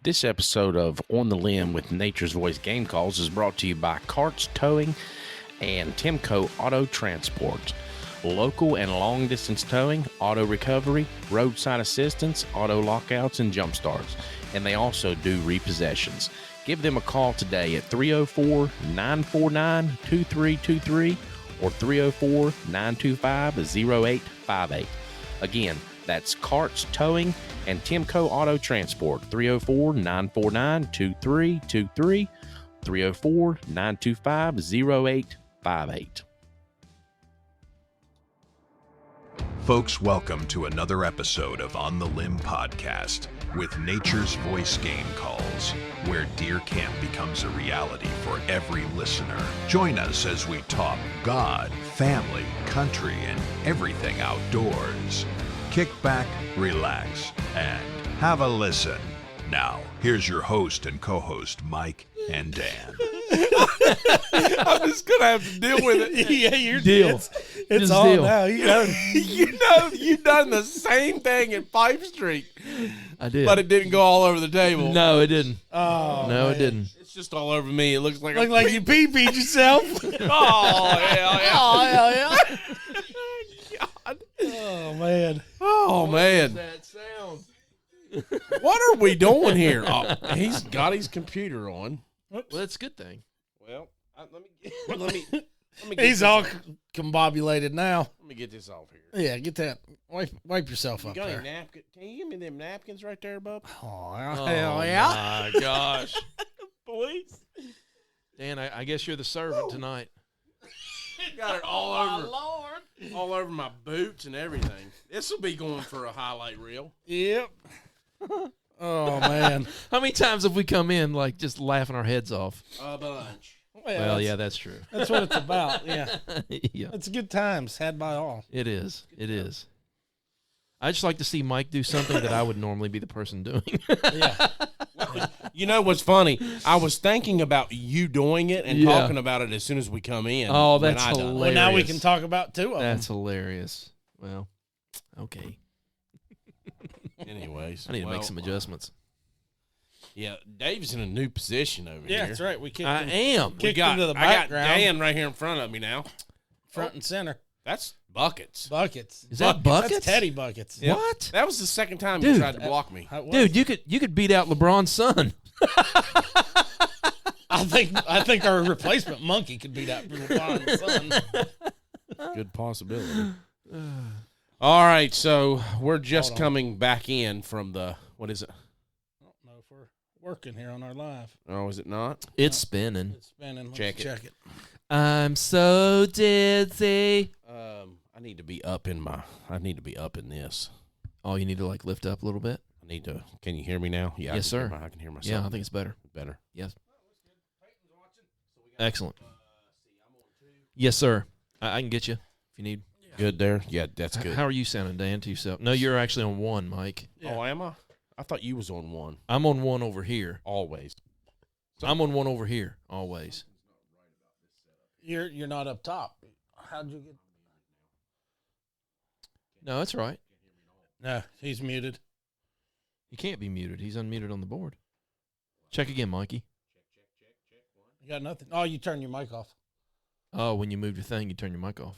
This episode of On the Limb with Nature's Voice Game Calls is brought to you by Carts Towing and Timco Auto Transport. Local and long-distance towing, auto recovery, roadside assistance, auto lockouts, and jump starts. And they also do repossessions. Give them a call today at 304-949-2323 or 304-925-0858. Again, that's Carts Towing and Timco Auto Transport, 304-949-2323, 304-925-0858. Folks, welcome to another episode of On the Limb Podcast with Nature's Voice Game Calls, where deer camp becomes a reality for every listener. Join us as we talk God, family, country, and everything outdoors. Kick back, relax, and have a listen. Now, here's your host and co-host, Mike and Dan. I'm just gonna have to deal with it. Yeah, you're Deal. It's Just on deal. now. You've done the same thing at Pipe Street, I did. but it didn't go all over the table. No, it didn't. Oh, No, man. it didn't. It's just all over me. It looks like Look like you pee-peed yourself. Oh hell yeah! God. Oh man. Oh man! That sound. What are we doing here? Oh, he's got his computer on. Well, that's a good thing. Well, let me get He's this all off. combobulated now. Let me get this off here. Yeah, get that. Wipe yourself You up got there. any napkin? Can you give me them napkins right there, bub? Oh, Oh, hell yeah. my gosh. Please. Dan, I guess you're the servant tonight. Got it all over my boots and everything. This will be going for a highlight reel. Yep. Oh man. How many times have we come in, like, just laughing our heads off? A bunch. Well, yeah, that's true. That's what it's about. Yeah. Yeah, It's good times had by all. it is. It is. I just like to see Mike do something that I would normally be the person doing. Yeah. You know what's funny? I was thinking about you doing it and Yeah. talking about it as soon as we come in. Oh, when that's I done it. hilarious. Well, now we can talk about two of them. That's hilarious. Well, okay. Anyways, I need to well, make some adjustments. Yeah, Dave's in a new position over Yeah, here. that's right. We kicked I him am. We Kicked got, him to the I got background. Dan right here in front of me now. front and center. That's buckets. Buckets. Is that buckets? That's Teddy buckets. Yep. What? That was the second time Dude, you tried to block me. That was- Dude, you could beat out LeBron's son. I think our replacement monkey could beat out LeBron's son. Good possibility. All right, so we're just Hold on. coming back in from the, what is it? I don't know if we're working here on our live. Oh, is it not? It's spinning. It's spinning. Let's Check it. check it. I'm so dizzy. I need to be up in this. Oh, you need to like lift up a little bit. Can you hear me now? Yeah. Yes, sir. I can hear myself. Yeah, I think it's better. better. Yes. Excellent. Yes, sir. I can get you if you need. Good there? Yeah, that's good. How are you sounding, Dan, to yourself? No, you're actually on one, Mike. Yeah. Oh, am I? I thought you was on one. I'm on one over here. Always. I'm on one over here, always. You're not up top. How'd you get? No, that's right. No, he's muted. He can't be muted. He's unmuted on the board. Check again, Mikey. You got nothing. Oh, you turn your mic off. Oh, when you move your thing, you turn your mic off.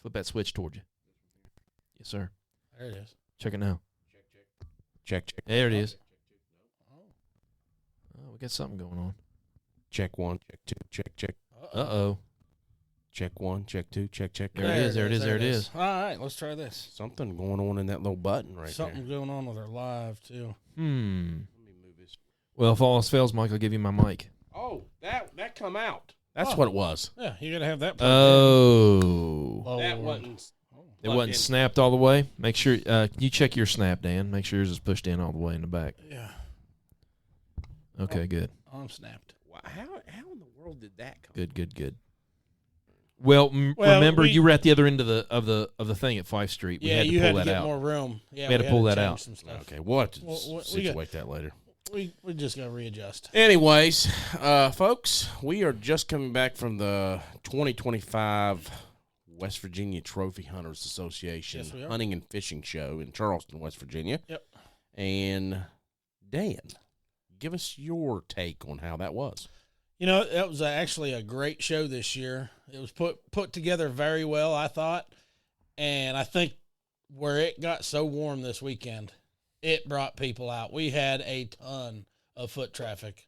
Flip that switch toward you. Yes, sir. There it is. Check it now. Check. There it is. Oh, we got something going on. Check one, check two, check. Uh-oh. Check one, check two, check. There it is, there it is. All right, let's try this. Something going on in that little button right Something there. going on with our live too. Let me move this. Well, if all else fails, Mike, I'll give you my mic. Oh, that come out. That's Oh. what it was. Yeah, you gotta have that. Oh. That Lord. wasn't. It wasn't snapped all the way. Make sure you check your snap, Dan. Make sure yours is pushed in all the way in the back. Yeah, Okay, good. I'm snapped. Wow, how in the world did that come? Good. Well, Well, remember we- you were at the other end of the thing at 5th Street. We Yeah, had to you pull had to that get out. more room. Yeah, We had to pull that change out. Some stuff. Okay, we'll have to Well, we got- situate that later. We just gotta readjust. Anyways, folks, we are just coming back from the 2025 West Virginia Trophy Hunters Association Yes, we are. Hunting and Fishing Show in Charleston, West Virginia. Yep. And Dan, give us your take on how that was. You know, that was actually a great show this year. It was put together very well, I thought. And I think where it got so warm this weekend, it brought people out. We had a ton of foot traffic.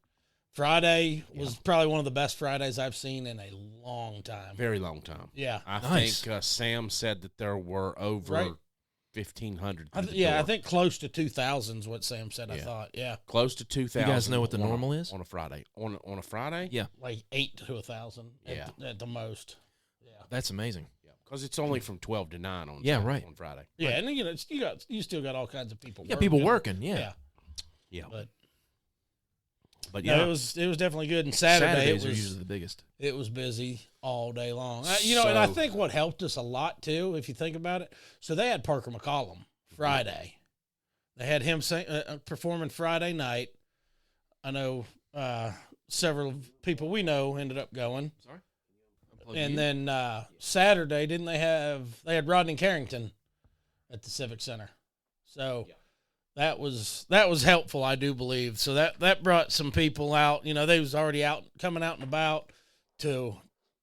Friday was probably one of the best Fridays I've seen in a long time. Very long time. Yeah. I Nice. think Sam said that there were over Right. 1,500. I think close to 2,000 is what Sam said, I Yeah. thought. Yeah. close to 2,000. You guys know what the normal is? on a Friday? On a Friday? Yeah. Like 8 to 1,000 Yeah. at the most. Yeah. That's amazing. Yeah, because it's only from 12 to 9 on right. on Friday. Yeah, and you know, you still got all kinds of people. Yeah, people working. Yeah. Yeah. Yeah, But yeah, no, it was definitely good. And Saturday Saturdays it are was usually the biggest. it was busy all day long. And I So- think what helped us a lot too, if you think about it. So they had Parker McCollum Friday. They had him performing Friday night. I know several people we know ended up going. And then Saturday, they had Rodney Carrington at the Civic Center. So that was helpful, I do believe. So that brought some people out. You know, they was already coming out and about to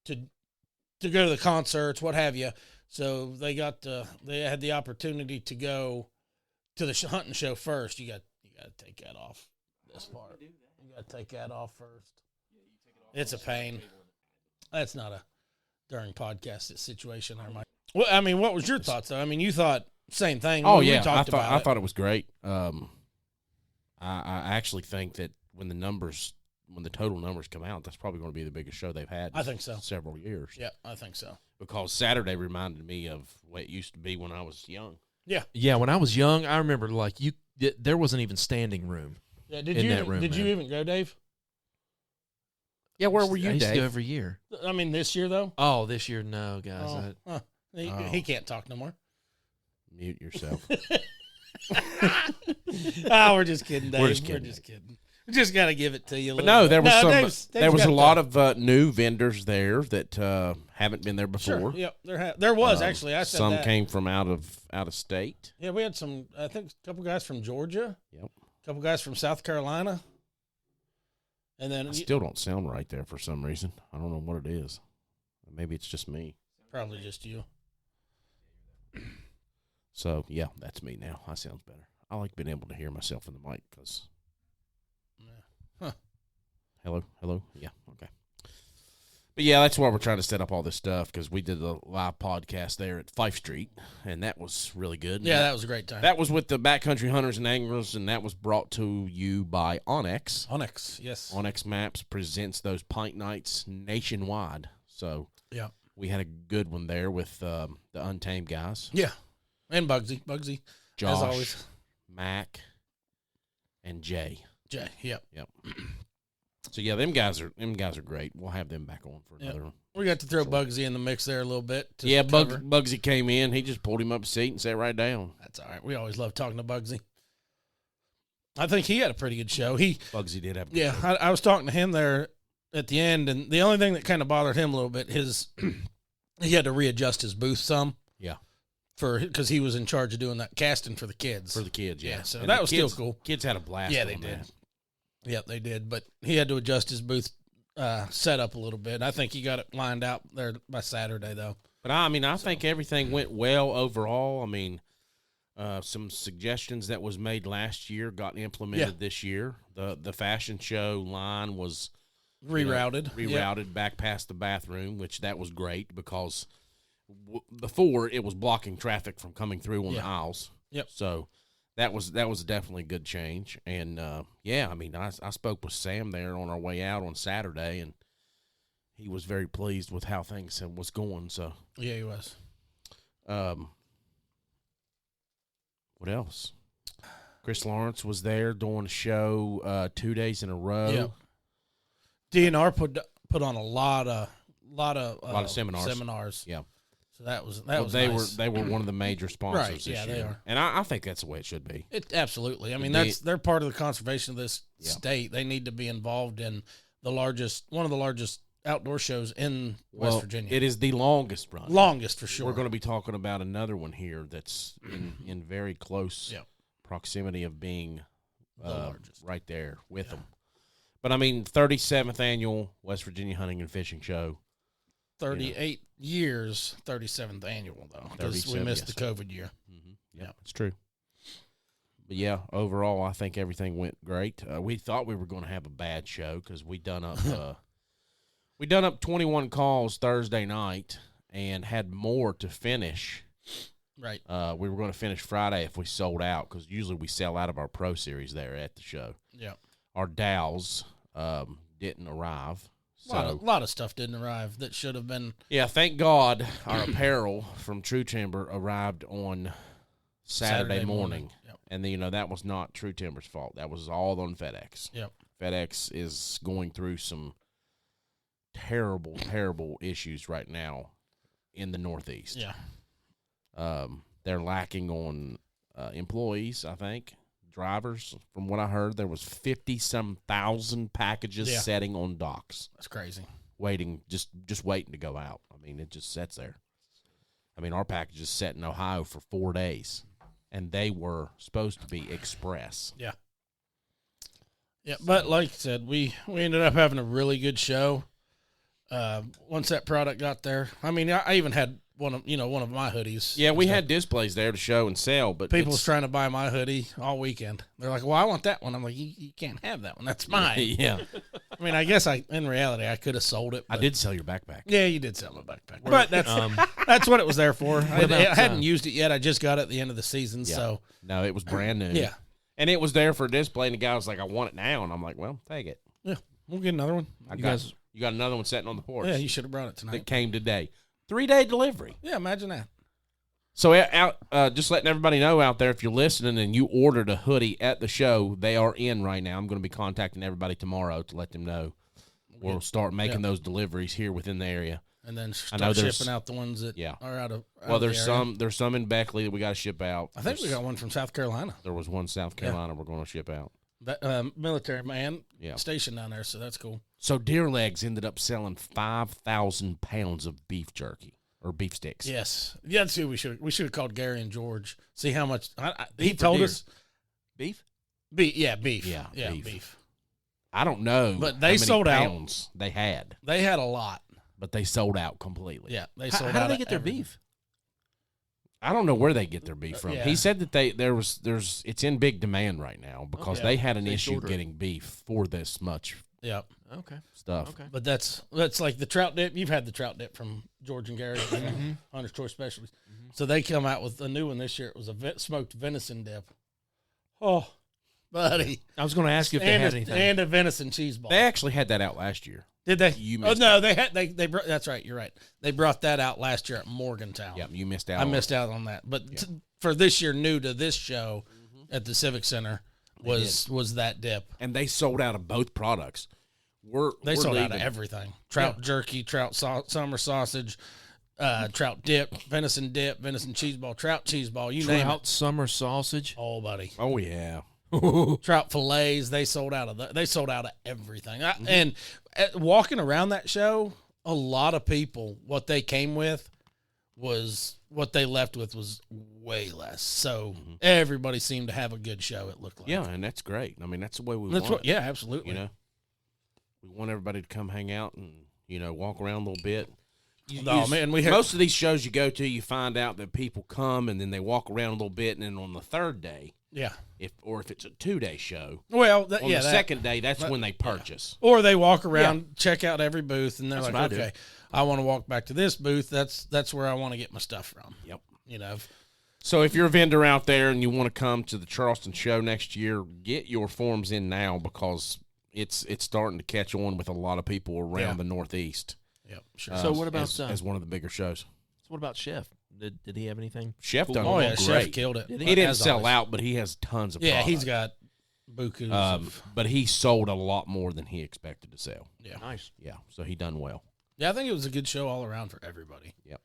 go to the concerts, what have you. So they had the opportunity to go to the hunting show first. You got to take that off this part. You got to take that off first. It's a pain. That's not a during podcast situation there, Mike. Well, I mean, what was your thoughts though? I mean, you thought same thing. Oh We yeah, talked about I it. thought it was great. I actually think that when the total numbers come out, that's probably going to be the biggest show they've had. I think so. in several years. Yeah, I think so. Because Saturday reminded me of what it used to be when I was young. Yeah, when I was young, I remember there wasn't even standing room. Yeah, In that room, Did you man. even go, Dave? Yeah, where were you, I used to Dave? go every year. I mean, this year though. Oh, this year, no, guys. Oh, huh. He Oh. can't talk no more. Mute yourself. We're just kidding, Dave. We're just kidding. We just got to give it to you. A But little no, there bit. was Dave's there was got a lot of new vendors there that haven't been there before. Sure. Yep. There was actually. I said Some that. came from out of state. Yeah, we had some. I think a couple guys from Georgia. Yep. A couple guys from South Carolina. And then I still don't sound right there for some reason. I don't know what it is. Maybe it's just me. probably just you. So yeah, that's me now. I sounds better. I like being able to hear myself in the mic because. Huh. Hello. Yeah. Okay. But yeah, that's why we're trying to set up all this stuff because we did the live podcast there at Fife Street, and that was really good. Yeah, that was a great time. That was with the Backcountry Hunters and Anglers, and that was brought to you by Onyx. Onyx, yes. Onyx Maps presents those pint nights nationwide. So Yeah. we had a good one there with the Untamed guys, Yeah. And Bugsy. Josh, As always. Mac, and Jay. Jay, yep. So yeah, them guys are great. We'll have them back on for Yep. another one. We got to throw Bugsy in the mix there a little bit. Yeah, cover. Bugsy came in. He just pulled him up a seat and sat right down. That's all right. We always love talking to Bugsy. I think he had a pretty good show. Bugsy did have a good show. I was talking to him there at the end, and the only thing that kind of bothered him a little bit is he had to readjust his booth some. Yeah. Because he was in charge of doing that casting for the kids. For the kids, yeah. Yeah, so And that the was kids, still cool. Kids had a blast. Yeah, they on did. that. Yeah, they did. But he had to adjust his booth set up a little bit. I think he got it lined out there by Saturday, though. But I think everything went well overall. I mean, some suggestions that was made last year got implemented this year. The fashion show line was Rerouted. rerouted back past the bathroom, which that was great because before it was blocking traffic from coming through on the aisles. Yep. So that was definitely a good change. And I spoke with Sam there on our way out on Saturday, and he was very pleased with how things was going. So Yeah, he was. what else? Chris Lawrence was there doing a show 2 days in a row. Yeah. DNR put on a lot of seminars. Yeah. So that was they nice. were one of the major sponsors Right, this yeah, year. they are. And I think that's the way it should be. It absolutely. I mean, The- they're part of the conservation of this Yeah. state. They need to be involved in one of the largest outdoor shows in West Virginia. It is the longest run. Longest for sure. We're going to be talking about another one here that's in very close Yeah. proximity of being The largest. right there with Yeah. them. But I mean, 37th annual West Virginia Hunting and Fishing Show. 38 years, 37th annual though, because we 37, missed yes, the sir. COVID year. Yeah, it's true. But yeah, overall, I think everything went great. We thought we were going to have a bad show because we done up 21 calls Thursday night and had more to finish. Right. We were going to finish Friday if we sold out because usually we sell out of our Pro Series there at the show. Yeah. Our dowels didn't arrive. A So lot of stuff didn't arrive that should have been. yeah, thank God our apparel from True Timber arrived on Saturday morning. Yep. And then, you know, that was not True Timber's fault. That was all on FedEx. Yep. FedEx is going through some terrible, terrible issues right now in the Northeast. Yeah. They're lacking on employees, I think, drivers. From what I heard, there was 50-some thousand packages Yeah. setting on docks, That's crazy. waiting, just waiting to go out. I mean, it just sits there. I mean, our package is set in Ohio for 4 days, and they were supposed to be express. Yeah. Yeah, but like I said, we ended up having a really good show. Once that product got there, I mean, I even had one of my hoodies. Yeah, we and stuff. had displays there to show and sell, but People was it's- trying to buy my hoodie all weekend. They're like, "Well, I want that one." I'm like, "You can't have that one. That's mine." yeah, I mean, I guess in reality, I could have sold it. I but- did sell your backpack. Yeah, you did sell my backpack, but that's Um, that's what it was there for. I about, hadn't used it yet. I just got it at the end of the season, Yeah. so No, it was brand new. yeah, And it was there for display, and the guy was like, I want it now. And I'm like, well, take it. we'll get another one. You guys- got another one sitting on the porch Yeah, you should have brought it that tonight. came today. 3-day delivery. Yeah, imagine that. So just letting everybody know out there, if you're listening and you ordered a hoodie at the show, they are in right now. I'm going to be contacting everybody tomorrow to let them know. We'll start making those deliveries here within the area. And then I know start there's- shipping out the ones that Yeah. are out of. Well, of the there's area. there's some in Beckley that we got to ship out. I think we got one from South Carolina. There was one South Carolina we're going to ship out. That military man Yeah. stationed down there, so that's cool. So Deer Legs ended up selling 5,000 pounds of beef jerky or beef sticks. Yes, yeah. That's who we should have called Gary and George. See how much he Beef or told deer? us. beef? Beef. Yeah, beef. beef. I don't know, But how they many sold out. pounds they had, They had a lot. but they sold out completely. Yeah, they How sold do out. they of get their everything. beef? I don't know where they get their beef from. Yeah. He said that there's it's in big demand right now because Okay. they had an They issue ordered it. getting beef for this much Yeah, Okay. stuff. Okay. but that's like the trout dip. You've had the trout dip from George and Gary, Hunter's Choice Specialties. So they come out with a new one this year. It was a smoked venison dip. Oh, buddy, I was going to ask you if they and had a, anything. and a venison cheese ball. They actually had that out last year. Did they? You Oh missed no, they had they brought. That's right. You're right. They brought that out last year at Morgantown. Yeah, you missed out. I on missed out on that. But for this year, new to this show at the Civic Center was that dip. and they sold out of both products. They sold out of leaving. everything: trout jerky, trout summer sausage, trout dip, venison cheese ball, trout cheese ball. You name it. Trout summer sausage. Oh, buddy. Oh yeah. Trout fillets. They sold out of They sold out of everything. And walking around that show, a lot of people, what they came with was what they left with was way less. So everybody seemed to have a good show. It looked like. Yeah, and that's great. I mean, that's the way we That's want. what. Yeah, absolutely. You know, we want everybody to come hang out and walk around a little bit. Oh, man, we had- most of these shows you go to, you find out that people come and then they walk around a little bit, and then on the third day, Yeah. if it's a 2-day show, Well, on the second day, that's when they purchase. Or they walk around, check out every booth, and they're That's like, what I do. okay, I want to walk back to this booth. That's where I want to get my stuff from. Yep. You know. So if you're a vendor out there and you want to come to the Charleston show next year, get your forms in now because it's starting to catch on with a lot of people around Yeah. the Northeast. Yep. Sure. So what about as one of the bigger shows? So what about Chef? Did he have anything? Chef Cool. done Oh yeah, great. Chef killed it. Did He didn't As sell always. out, but he has tons of Yeah, product. he's got bukus. Of, but he sold a lot more than he expected to sell. yeah. Nice. Yeah, so he done well. Yeah, I think it was a good show all around for everybody. Yep.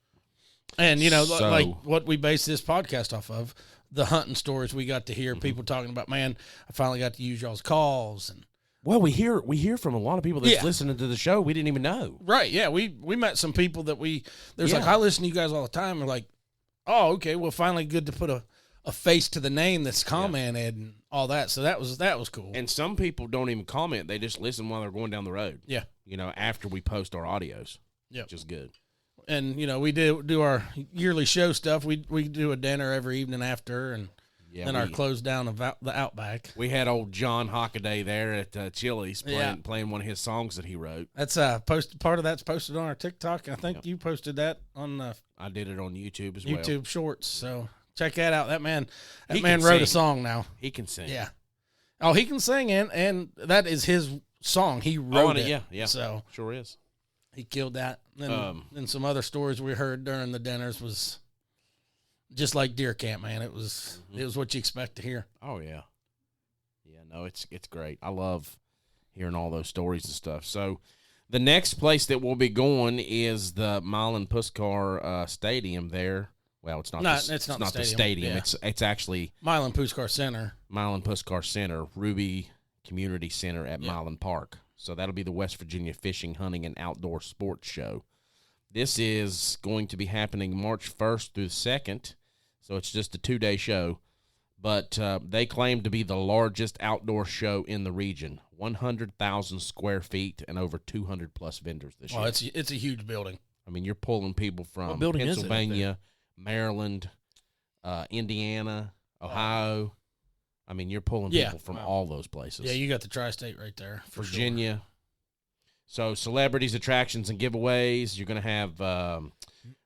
And So- like what we base this podcast off of, the hunting stories we got to hear, people talking about, man, I finally got to use y'all's calls and Well, we hear from a lot of people that's Yeah. listening to the show we didn't even know. right, yeah, we met some people that there's like Yeah. I listen to you guys all the time. We're like, oh, okay, well, finally good to put a face to the name that's commented, all that. So that was cool. And some people don't even comment; they just listen while they're going down the road. Yeah. After we post our audios, Yep. which is good. And we do our yearly show stuff. We do a dinner every evening after, and Yeah, then our close down of the Outback. we had old John Hockaday there at Chili's Yeah. playing one of his songs that he wrote. That's part of that's posted on our TikTok. I think you posted that on the I did it on YouTube as well. YouTube Shorts. So check that out. That man He wrote can a sing. song now. He can sing. Yeah. Oh, he can sing, and that is his song. He Oh, wrote and it. yeah. So Sure is. he killed that. Um, And some other stories we heard during the dinners was just like deer camp, man. It was what you expect to hear. Oh yeah, yeah. No, it's great. I love hearing all those stories and stuff. So, the next place that we'll be going is the Milan Puskar Stadium. There, well, it's not. It's not the the stadium. stadium. Yeah. It's actually Milan Puskar Center. Milan Puskar Center, Ruby Community Center at Yeah. Milan Park. So that'll be the West Virginia Fishing, Hunting, and Outdoor Sports Show. This is going to be happening March 1st through the 2nd. So it's just a 2-day show. But they claim to be the largest outdoor show in the region. 100,000 square feet and over 200-plus vendors this year. Oh, it's a huge building. I mean, you're pulling people from What building is it up Pennsylvania, Maryland, Indiana, Ohio. I mean, you're pulling Yeah. people from all those places. Yeah, you got the tri-state right there. For Virginia. So celebrities, attractions, and giveaways. You're going to have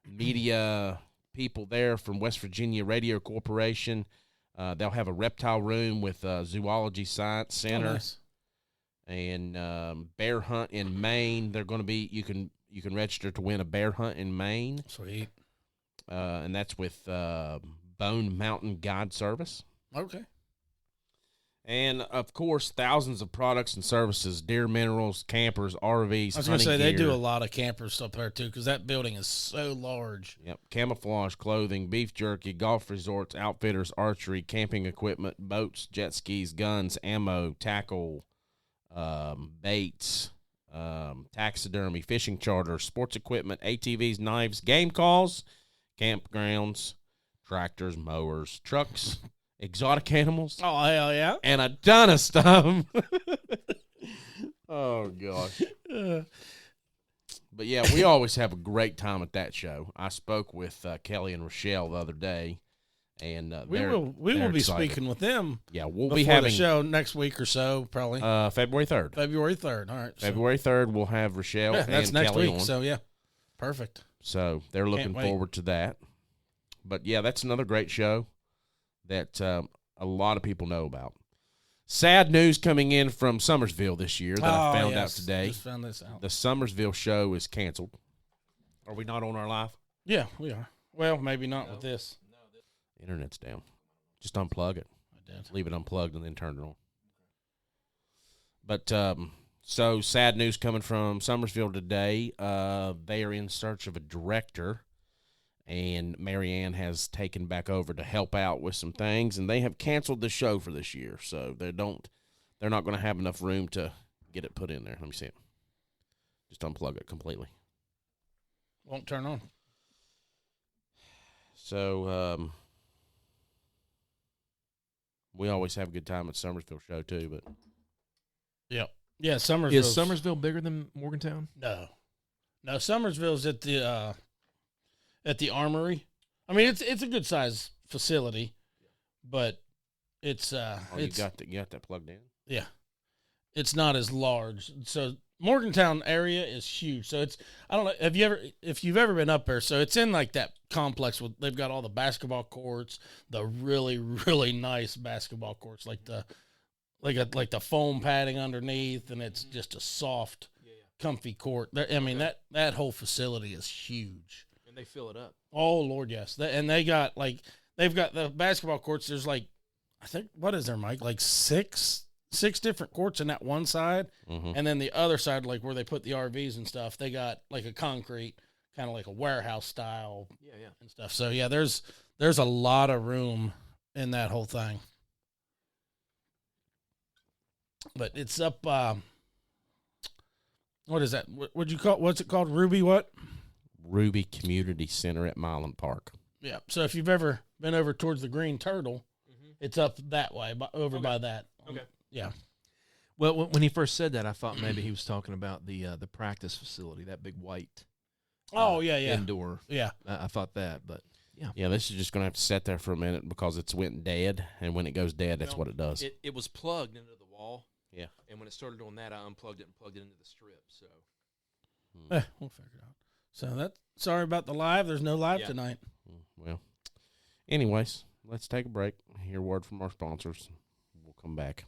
media people there from West Virginia Radio Corporation. They'll have a reptile room with Zoology Science Sure. Center Oh, nice. and bear hunt in Maine. They're going to be you can register to win a bear hunt in Maine, Sweet. and that's with Bone Mountain Guide Service. Okay. And, of course, thousands of products and services, deer minerals, campers, RVs, I was going to hunting say, they do gear. a lot of campers up there, too, because that building is so large. Yep, camouflage clothing, beef jerky, golf resorts, outfitters, archery, camping equipment, boats, jet skis, guns, ammo, tackle, baits, taxidermy, fishing charters, sports equipment, ATVs, knives, game calls, campgrounds, tractors, mowers, trucks, exotic animals, Oh, hell yeah. and a ton of stuff. Oh, gosh. But, yeah, we always have a great time at that show. I spoke with Kelly and Rochelle the other day, and We they're will be excited. speaking with them Yeah, we'll before be having the show next week or so, probably. February 3rd. February 3rd. All right. So, February 3rd, we'll have Rochelle yeah, that's and next Kelly week. on. So, yeah. Perfect. So they're looking wait. forward to that. But, yeah, that's another great show that a lot of people know about. Sad news coming in from Summersville this year that I found out today. Just found this out. The Summersville show is canceled. Are we not on our live? Yeah, we are. Well, maybe not with this. Internet's down. Just unplug it. I did. Leave it unplugged and then turn it on. But so sad news coming from Summersville today. They are in search of a director, and Marianne has taken back over to help out with some things, and they have canceled the show for this year. So they're not going to have enough room to get it put in there. Let me see it. Just unplug it completely. Won't turn on. So we always have a good time at Summersville show too, but Yep. Yeah, Summersville. Is Summersville bigger than Morgantown? No. Summersville's at the Armory. I mean, it's a good size facility, but it's you it's got that plugged in. yeah, it's not as large. So Morgantown area is huge. So it's I don't know if you've ever been up there. So it's in like that complex with they've got all the basketball courts, the really really nice basketball courts, like the foam padding underneath, and it's just a soft, comfy court. I mean that whole facility is huge. And they fill it up. Oh Lord, yes. They've got the basketball courts. There's like, I think, what is there, Mike? Like six different courts in that one side, and then the other side, like where they put the RVs and stuff, they got like a concrete, kind of like a warehouse style, and stuff. So yeah, there's a lot of room in that whole thing. But it's up. What is that? What'd you call? What's it called? Ruby what? Ruby Community Center at Milan Park. Yeah. So if you've ever been over towards the Green Turtle, It's up that way, over by that. Okay. Yeah. Well, when he first said that, I thought maybe he was talking about the practice facility, that big white. Oh, yeah. Indoor. Yeah. I thought that, but yeah. Yeah, this is just going to have to sit there for a minute because it's went dead, and when it goes dead, that's what it does. It was plugged into the wall. Yeah. And when it started doing that, I unplugged it and plugged it into the strip. So We'll figure it out. So sorry about the live. There's no live tonight. Well, anyways, let's take a break. Hear a word from our sponsors. We'll come back.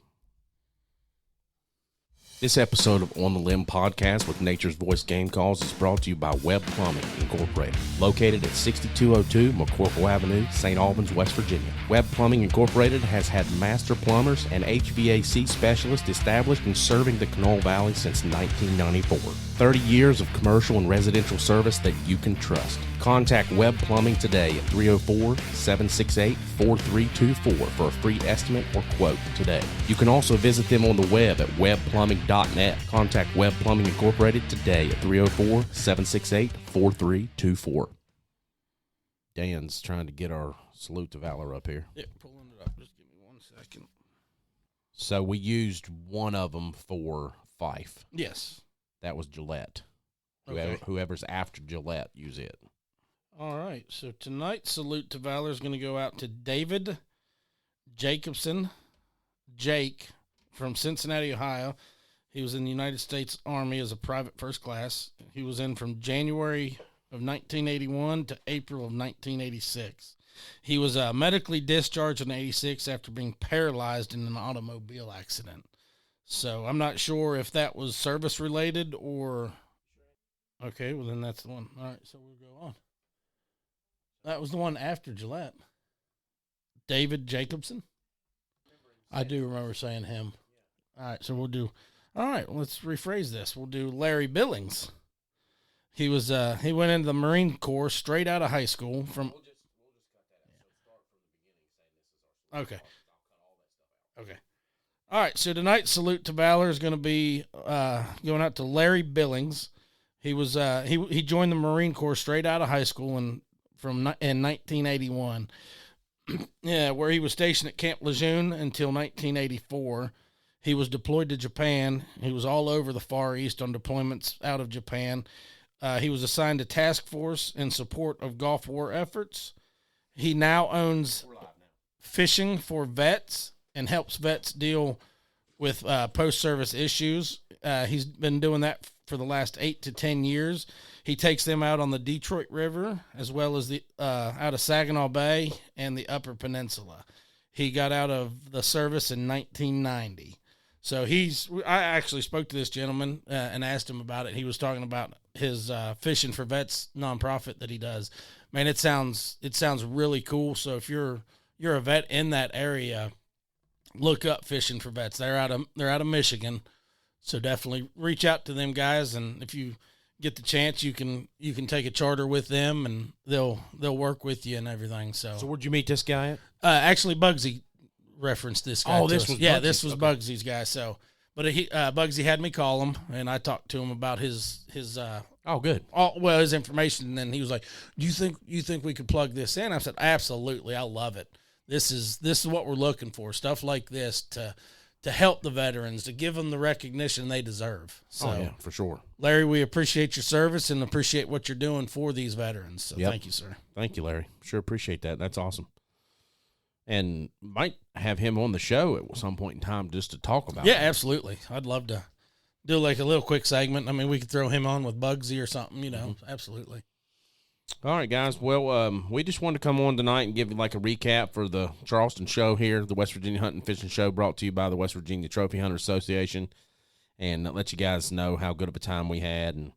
This episode of On the Limb podcast with Nature's Voice Game Calls is brought to you by Webb Plumbing Incorporated, located at 6202 McCorkle Avenue, St. Albans, West Virginia. Webb Plumbing Incorporated has had master plumbers and HVAC specialists established and serving the Knoll Valley since 1994. 30 years of commercial and residential service that you can trust. Contact Webb Plumbing today at 304-768-4324 for a free estimate or quote today. You can also visit them on the web at webbplumbing.net. Contact Webb Plumbing Incorporated today at 304-768-4324. Dan's trying to get our salute to valor up here. Yeah, pulling it up. Just give me 1 second. So we used one of them for Fife. Yes. That was Gillette. Okay. Whoever's after Gillette, use it. All right. So tonight's salute to valor is going to go out to David Jacobson, Jake, from Cincinnati, Ohio. He was in the United States Army as a private first class. He was in from January of 1981 to April of 1986. He was medically discharged in 86 after being paralyzed in an automobile accident. So I'm not sure if that was service related or... Okay, well then that's the one. All right, so we'll go on. That was the one after Gillette. David Jacobson? I do remember saying him. All right, so we'll do... All right, let's rephrase this. We'll do Larry Billings. He was he went into the Marine Corps straight out of high school from... Okay. Okay. All right, so tonight's salute to valor is going to be going out to Larry Billings. He was he joined the Marine Corps straight out of high school in 1981. Yeah, where he was stationed at Camp Lejeune until 1984. He was deployed to Japan. He was all over the Far East on deployments out of Japan. He was assigned to task force in support of Gulf War efforts. He now owns Fishing for Vets and helps vets deal with post-service issues. He's been doing that for the last 8 to 10 years. He takes them out on the Detroit River as well as the out of Saginaw Bay and the Upper Peninsula. He got out of the service in 1990. So I actually spoke to this gentleman and asked him about it. He was talking about his Fishing for Vets nonprofit that he does. Man, it sounds really cool. So if you're a vet in that area, look up Fishing for Vets. They're out of Michigan. So definitely reach out to them guys, and if you get the chance, you can take a charter with them, and they'll work with you and everything. So where'd you meet this guy at? Actually, Bugsy referenced this guy. Oh, this was yeah, Bugsy's. this was Bugsy's guy. So, but Bugsy had me call him, and I talked to him about his Oh, good. his information, and then he was like, "Do you think we could plug this in?" I said, "Absolutely, I love it. This is what we're looking for. Stuff like this to help the veterans, to give them the recognition they deserve." So, Oh, yeah, for sure. Larry, we appreciate your service and appreciate what you're doing for these veterans. So Yep. Thank you, sir. Thank you, Larry. Sure appreciate that. That's awesome. And might have him on the show at some point in time just to talk about Yeah, it. absolutely. I'd love to do like a little quick segment. I mean, we could throw him on with Bugsy or something, Absolutely. All right, guys. Well, we just wanted to come on tonight and give you like a recap for the Charleston show here, the West Virginia Hunting and Fishing Show, brought to you by the West Virginia Trophy Hunter Association, and let you guys know how good of a time we had and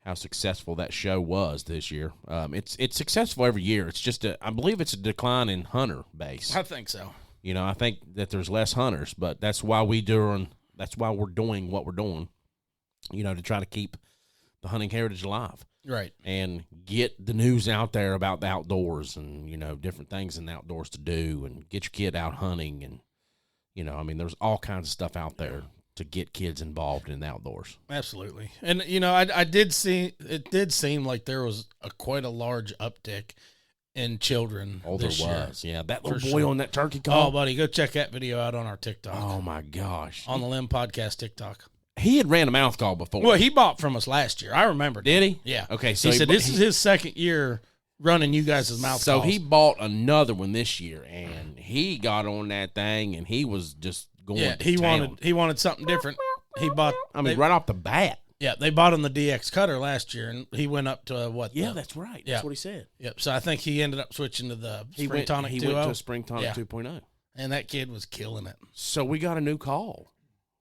how successful that show was this year. It's successful every year. It's just I believe it's a decline in hunter base. I think so. I think that there's less hunters, but that's why we're doing what we're doing. To try to keep the hunting heritage alive. Right. And get the news out there about the outdoors and, different things in the outdoors to do, and get your kid out hunting. And, there's all kinds of stuff out there to get kids involved in the outdoors. Absolutely. And, I did see, it did seem like there was quite a large uptick in children. Oh, there this year. was. Yeah, that For little boy sure. on that turkey Oh, call. buddy, go check that video out on our TikTok. Oh, my gosh. On the Limb Podcast TikTok. He had ran a mouth call before. Well, he bought from us last year. I remember. Did he? Yeah. Okay, so he said this is his second year running you guys' mouth So calls. he bought another one this year, and he got on that thing, and he was just going Yeah, to he town. wanted something different. He bought. I mean, they- right off the bat. Yeah, they bought him the DX Cutter last year, and he went up to what? Yeah, the- that's right. Yeah. That's what he said. Yep. So I think he ended up switching to the Spring Tonic he 2.0, went to Spring Tonic Yeah. 2.0. and that kid was killing it. So we got a new call.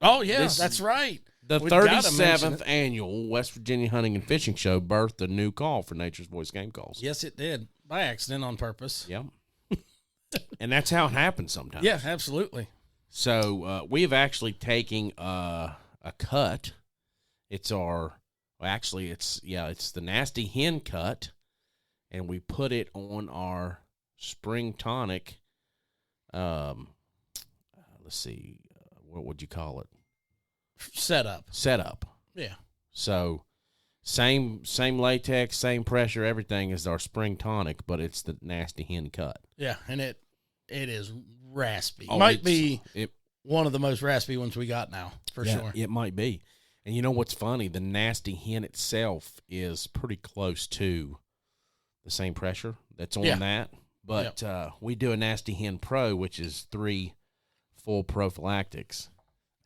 Oh yeah, This- that's right. The We gotta mention 37th it. annual West Virginia Hunting and Fishing Show birthed a new call for Nature's Voice Game Calls. Yes, it did by accident on purpose. Yep. And that's how it happens sometimes. Yeah, absolutely. So we have actually taken a cut. It's our, well, actually, it's the Nasty Hen cut, and we put it on our Spring Tonic. Let's see, what would you call it? Setup. Setup. Yeah. So same latex, same pressure, everything is our Spring Tonic, but it's the Nasty Hen cut. Yeah, and it is raspy. Oh, Might it's- be it. one of the most raspy ones we got now, for sure. It might be. And you know what's funny? The Nasty Hen itself is pretty close to the same pressure that's on Yeah. that. But we do a Nasty Hen Pro, which is 3 full prophylactics.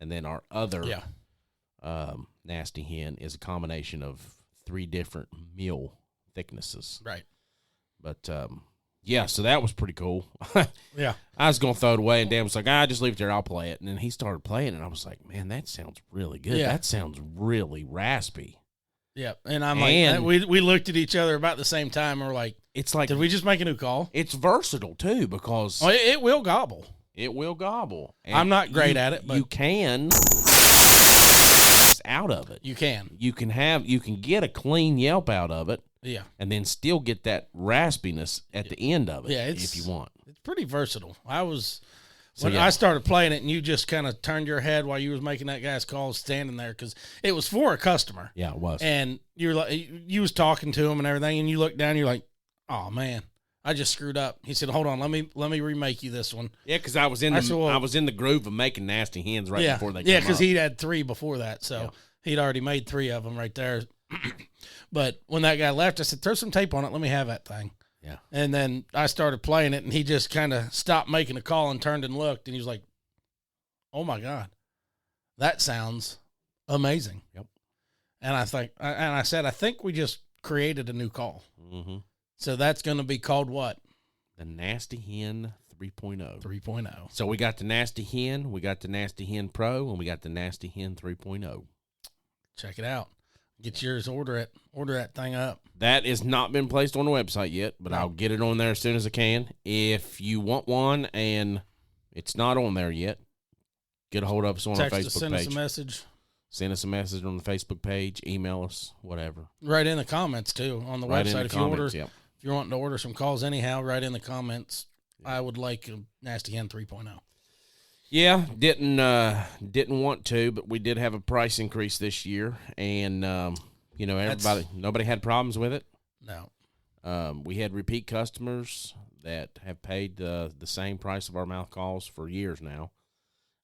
And then our other Nasty Hen is a combination of 3 different meal thicknesses. Right. But, yeah, so that was pretty cool. Yeah. I was going to throw it away, and Dan was like, just leave it there. I'll play it. And then he started playing it, and I was like, man, that sounds really good. Yeah. That sounds really raspy. Yeah. And I'm like, And- we looked at each other about the same time, and we're like, It's like, did we just make a new call? it's versatile, too, because Oh, it will gobble. it will gobble. And I'm not great at it, but- you can out of it. You can. You can get a clean yelp out of it, Yeah. and then still get that raspiness at the end of it, Yeah, if you want. It's pretty versatile. So, When yeah. I started playing it, and you just kind of turned your head while you was making that guy's call, standing there, because it was for a customer, Yeah, it was. and you were like, you was talking to him and everything, and you looked down, you're like, oh man, I just screwed up. He said, hold on, let me remake you this one. Yeah, because I was in I said, well- I was in the groove of making Nasty Hens right yeah, before they yeah, come because up. he'd had 3 before that, so he'd already made 3 of them right there. But when that guy left, I said, throw some tape on it. Let me have that thing. Yeah. And then I started playing it, and he just kind of stopped making a call and turned and looked, and he was like, oh my God, that sounds amazing. Yep. And I said, I think we just created a new call. Mm-hmm. So that's going to be called what? The Nasty Hen 3.0. 3.0. So we got the Nasty Hen, we got the Nasty Hen Pro, and we got the Nasty Hen 3.0. Check it out. Get yours, order that thing up. That has not been placed on the website yet, but No. I'll get it on there as soon as I can. If you want one and it's not on there yet, get a hold of us on our Text us, Facebook send us page. a message. Send us a message on the Facebook page, email us, whatever. Right in the comments too on the Right website. in the If comments, yep. you're wanting to order some calls anyhow, right in the comments. I would like a Nasty Hen 3.0. Yeah, didn't want to, but we did have a price increase this year, and nobody had problems with it. No. We had repeat customers that have paid the same price of our mouth calls for years now,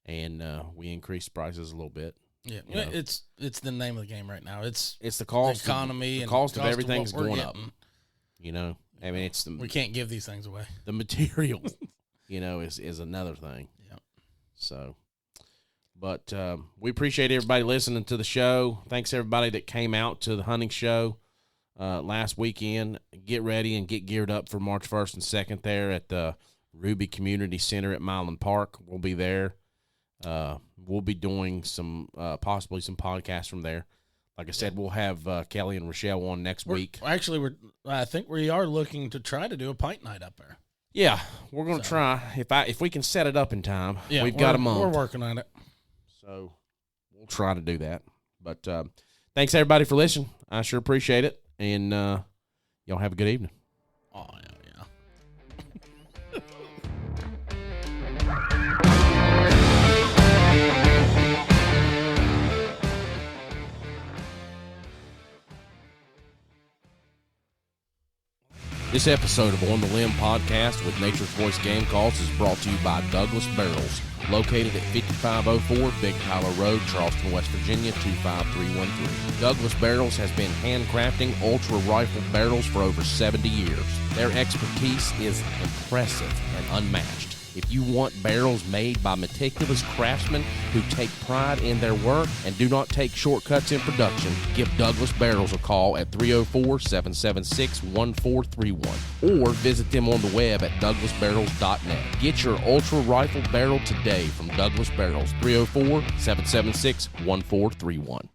and we increased prices a little bit. Yeah. You know. It's the name of the game right now. It's It's the the cost, economy the and cost of what everything's we're going up. getting. You know, I mean, it's We can't give these things away. the material, is another thing. Yeah. So, but we appreciate everybody listening to the show. Thanks everybody that came out to the hunting show last weekend. Get ready and get geared up for March 1st and 2nd there at the Ruby Community Center at Milan Park. We'll be there. We'll be doing possibly some podcasts from there. Like I said, we'll have Kelly and Rochelle on next week. I think we are looking to try to do a pint night up there. Yeah, we're gonna try if we can set it up in time. Yeah, we've got a month. We're working on it. So we'll try to do that. But thanks everybody for listening. I sure appreciate it. And y'all have a good evening. Oh yeah. This episode of On the Limb podcast with Nature's Voice Game Calls is brought to you by Douglas Barrels, located at 5504 Big Tyler Road, Charleston, West Virginia, 25313. Douglas Barrels has been handcrafting ultra rifle barrels for over 70 years. Their expertise is impressive and unmatched. If you want barrels made by meticulous craftsmen who take pride in their work and do not take shortcuts in production, give Douglas Barrels a call at 304-776-1431 or visit them on the web at douglasbarrels.net. Get your ultra rifle barrel today from Douglas Barrels, 304-776-1431.